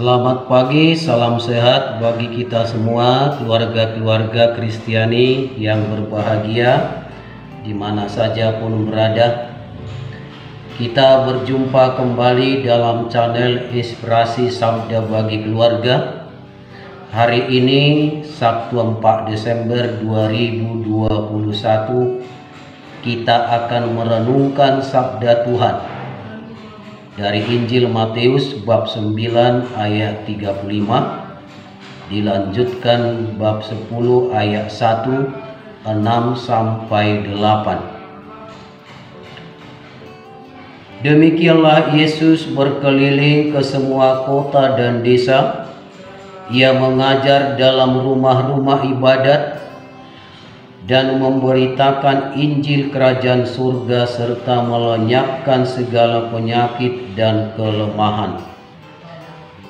Selamat pagi, salam sehat bagi kita semua, keluarga-keluarga Kristiani yang berbahagia di mana saja pun berada. Kita berjumpa kembali dalam channel Inspirasi Sabda Bagi Keluarga. Hari ini Sabtu 4 Desember 2021 kita akan merenungkan Sabda Tuhan dari Injil Matius bab 9 ayat 35, dilanjutkan bab 10 ayat 1, 6 sampai 8. Demikianlah Yesus berkeliling ke semua kota dan desa. Ia mengajar dalam rumah-rumah ibadat dan memberitakan Injil Kerajaan Surga serta melenyapkan segala penyakit dan kelemahan.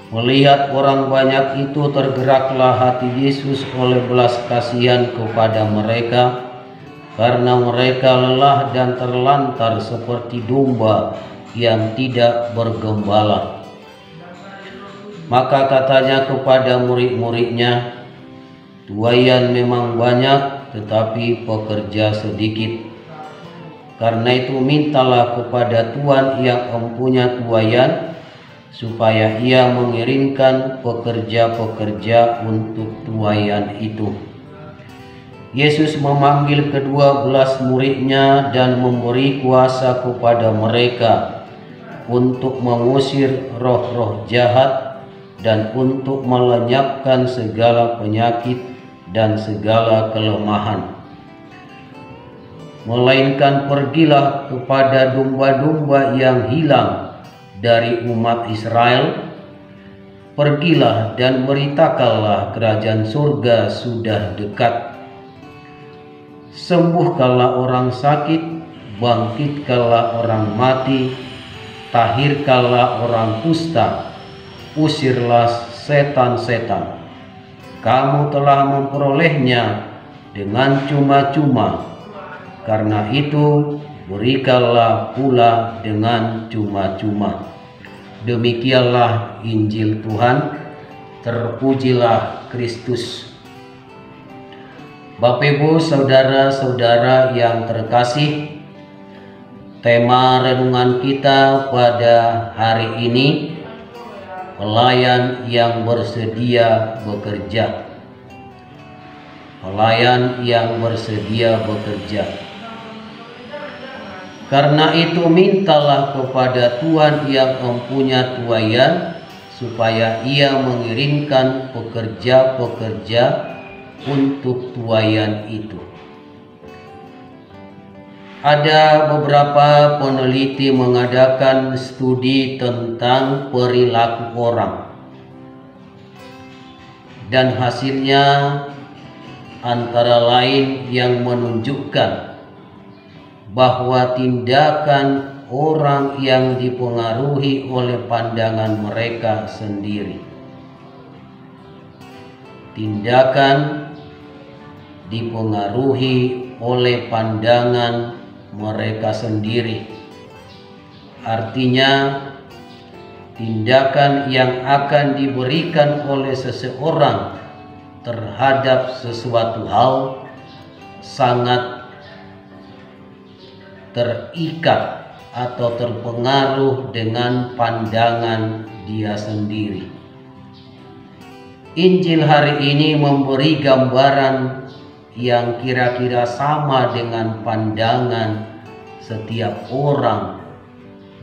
Melihat orang banyak itu, tergeraklah hati Yesus oleh belas kasihan kepada mereka, karena mereka lelah dan terlantar seperti domba yang tidak bergembala. Maka katanya kepada murid-muridnya, "Tuaian memang banyak, tetapi pekerja sedikit. Karena itu mintalah kepada Tuhan yang empunya tuaian, supaya ia mengirimkan pekerja-pekerja untuk tuaian itu." Yesus memanggil ke-12 muridnya dan memberi kuasa kepada mereka untuk mengusir roh-roh jahat dan untuk melenyapkan segala penyakit dan segala kelemahan. Melainkan pergilah kepada domba-domba yang hilang dari umat Israel. Pergilah dan beritakanlah kerajaan surga sudah dekat. Sembuhkanlah orang sakit, bangkitkanlah orang mati, tahirkanlah orang kusta, usirlah setan-setan. Kamu telah memperolehnya dengan cuma-cuma, karena itu berikanlah pula dengan cuma-cuma. Demikianlah Injil Tuhan. Terpujilah Kristus. Bapak Ibu, saudara-saudara yang terkasih, tema renungan kita pada hari ini, pelayan yang bersedia bekerja. Pelayan yang bersedia bekerja. Karena itu mintalah kepada Tuhan yang empunya tuaian, supaya ia mengirimkan pekerja-pekerja untuk tuaian itu. Ada beberapa peneliti mengadakan studi tentang perilaku orang, dan hasilnya antara lain yang menunjukkan bahwa tindakan orang yang dipengaruhi oleh pandangan mereka sendiri. Tindakan dipengaruhi oleh pandangan mereka sendiri. Artinya, tindakan yang akan diberikan oleh seseorang terhadap sesuatu hal sangat terikat atau terpengaruh dengan pandangan dia sendiri. Injil hari ini memberi gambaran yang kira-kira sama dengan pandangan setiap orang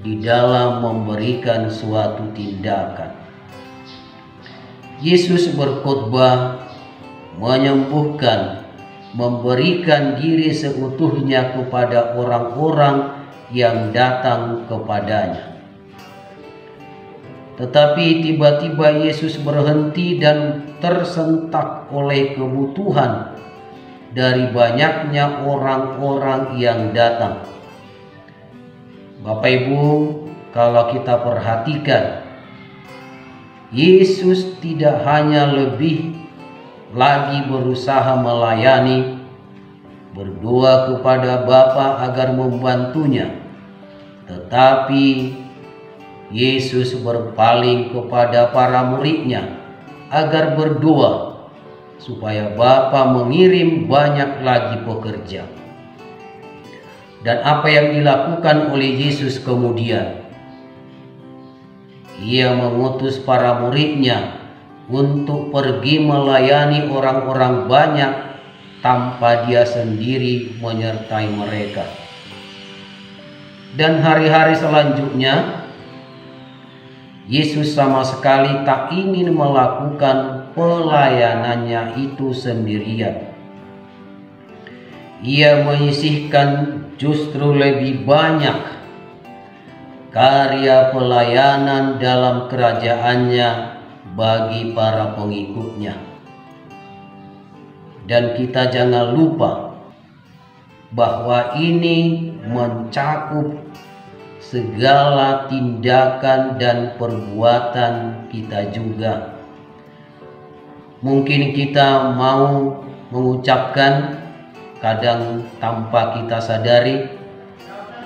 di dalam memberikan suatu tindakan. Yesus berkhotbah, menyembuhkan, memberikan diri seutuhnya kepada orang-orang yang datang kepadanya. Tetapi tiba-tiba Yesus berhenti dan tersentak oleh kebutuhan dari banyaknya orang-orang yang datang. Bapak Ibu, kalau kita perhatikan, Yesus tidak hanya lebih lagi berusaha melayani, berdoa kepada Bapa agar membantunya, tetapi Yesus berpaling kepada para muridnya agar berdoa supaya Bapa mengirim banyak lagi pekerja. Dan apa yang dilakukan oleh Yesus kemudian? Ia mengutus para muridnya untuk pergi melayani orang-orang banyak tanpa dia sendiri menyertai mereka. Dan hari-hari selanjutnya, Yesus sama sekali tak ingin melakukan pelayanannya itu sendirian. Ia menyisihkan justru lebih banyak karya pelayanan dalam kerajaannya bagi para pengikutnya. Dan kita jangan lupa bahwa ini mencakup segala tindakan dan perbuatan kita juga. Mungkin kita mau mengucapkan, kadang tanpa kita sadari,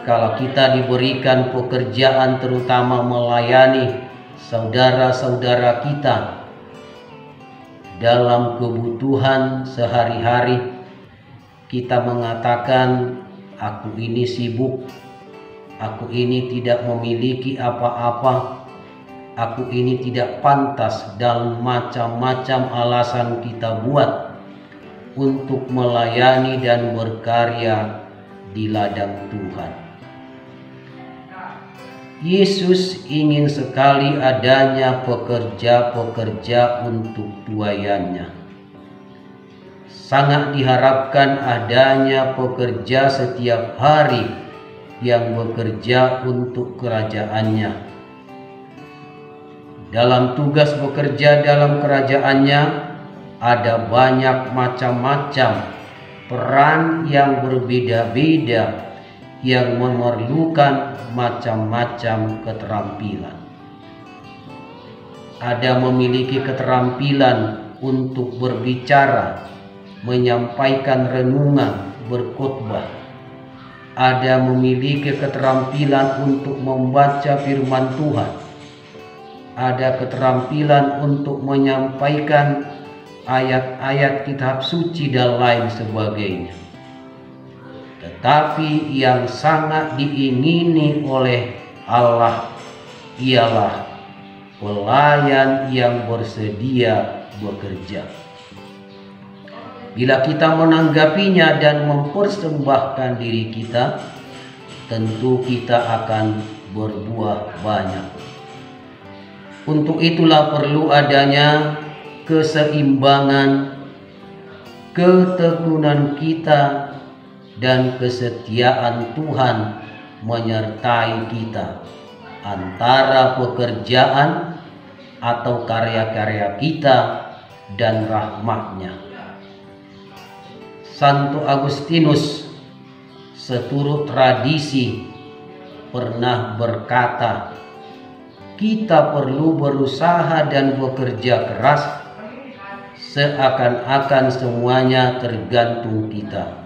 kalau kita diberikan pekerjaan terutama melayani saudara-saudara kita dalam kebutuhan sehari-hari, kita mengatakan, aku ini sibuk, aku ini tidak memiliki apa-apa, aku ini tidak pantas, dan macam-macam alasan kita buat untuk melayani dan berkarya di ladang Tuhan. Yesus ingin sekali adanya pekerja-pekerja untuk tuayannya. Sangat diharapkan adanya pekerja setiap hari yang bekerja untuk kerajaannya. Dalam tugas bekerja dalam kerajaannya ada banyak macam-macam peran yang berbeda-beda yang memerlukan macam-macam keterampilan. Ada memiliki keterampilan untuk berbicara, menyampaikan renungan, berkhotbah. Ada memiliki keterampilan untuk membaca firman Tuhan. Ada keterampilan untuk menyampaikan ayat-ayat kitab suci dan lain sebagainya. Tetapi yang sangat diingini oleh Allah ialah pelayan yang bersedia bekerja. Bila kita menanggapinya dan mempersembahkan diri kita, tentu kita akan berbuah banyak. Untuk itulah perlu adanya keseimbangan, ketekunan kita, dan kesetiaan Tuhan menyertai kita antara pekerjaan atau karya-karya kita dan rahmat-Nya. Santo Agustinus seturut tradisi pernah berkata, kita perlu berusaha dan bekerja keras seakan-akan semuanya tergantung kita.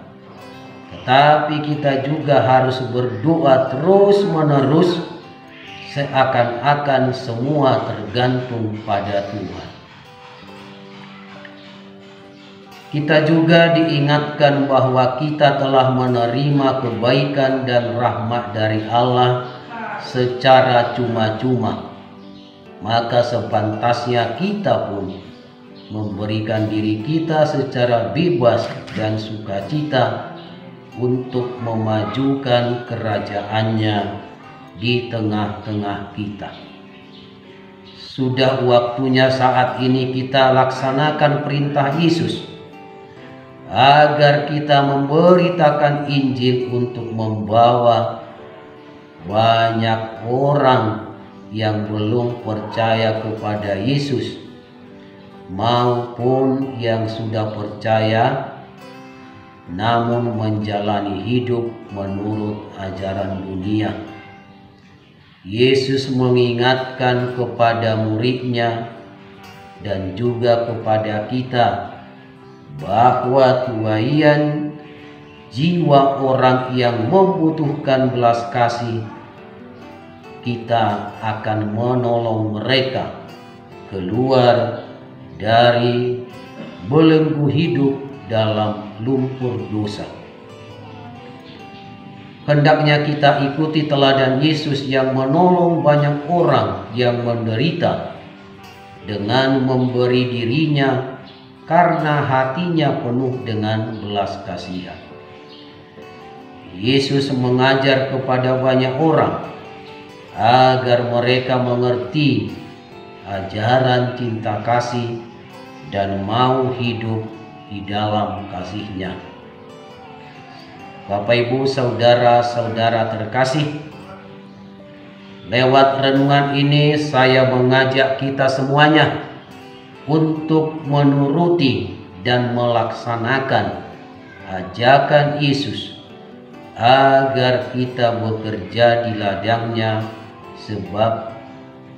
Tetapi kita juga harus berdoa terus-menerus seakan-akan semua tergantung pada Tuhan. Kita juga diingatkan bahwa kita telah menerima kebaikan dan rahmat dari Allah secara cuma-cuma. Maka sepantasnya kita pun memberikan diri kita secara bebas dan sukacita untuk memajukan kerajaannya di tengah-tengah kita. Sudah waktunya saat ini kita laksanakan perintah Yesus agar kita memberitakan Injil untuk membawa banyak orang yang belum percaya kepada Yesus maupun yang sudah percaya namun menjalani hidup menurut ajaran dunia. Yesus mengingatkan kepada muridnya dan juga kepada kita bahwa tuaian jiwa orang yang membutuhkan belas kasih kita akan menolong mereka keluar dari belenggu hidup dalam lumpur dosa. Hendaknya kita ikuti teladan Yesus yang menolong banyak orang yang menderita dengan memberi dirinya karena hatinya penuh dengan belas kasihan. Yesus mengajar kepada banyak orang agar mereka mengerti ajaran cinta kasih dan mau hidup di dalam kasih-Nya. Bapak, Ibu, saudara-saudara terkasih, lewat renungan ini saya mengajak kita semuanya untuk menuruti dan melaksanakan ajakan Yesus agar kita bekerja di ladang-Nya, sebab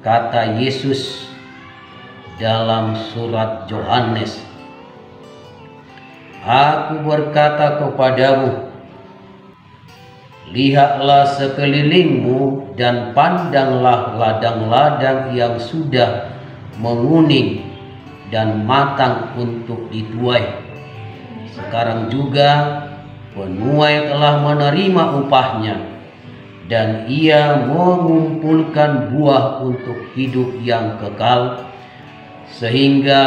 kata Yesus dalam surat Yohanes, "Aku berkata kepadamu, lihatlah sekelilingmu dan pandanglah ladang-ladang yang sudah menguning dan matang untuk dituai. Sekarang juga penuai telah menerima upahnya, dan ia mengumpulkan buah untuk hidup yang kekal, sehingga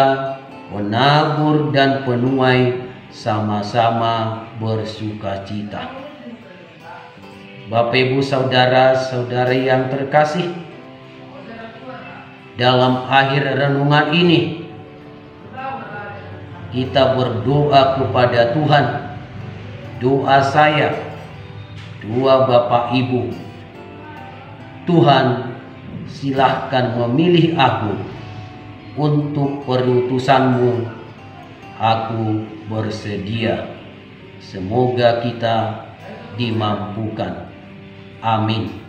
penabur dan penuai sama-sama bersukacita." Bapak, Ibu, saudara-saudari yang terkasih, dalam akhir renungan ini kita berdoa kepada Tuhan. Doa saya, doa Bapak Ibu, Tuhan silahkan memilih aku untuk perutusan-Mu. Aku bersedia. Semoga kita dimampukan. Amin.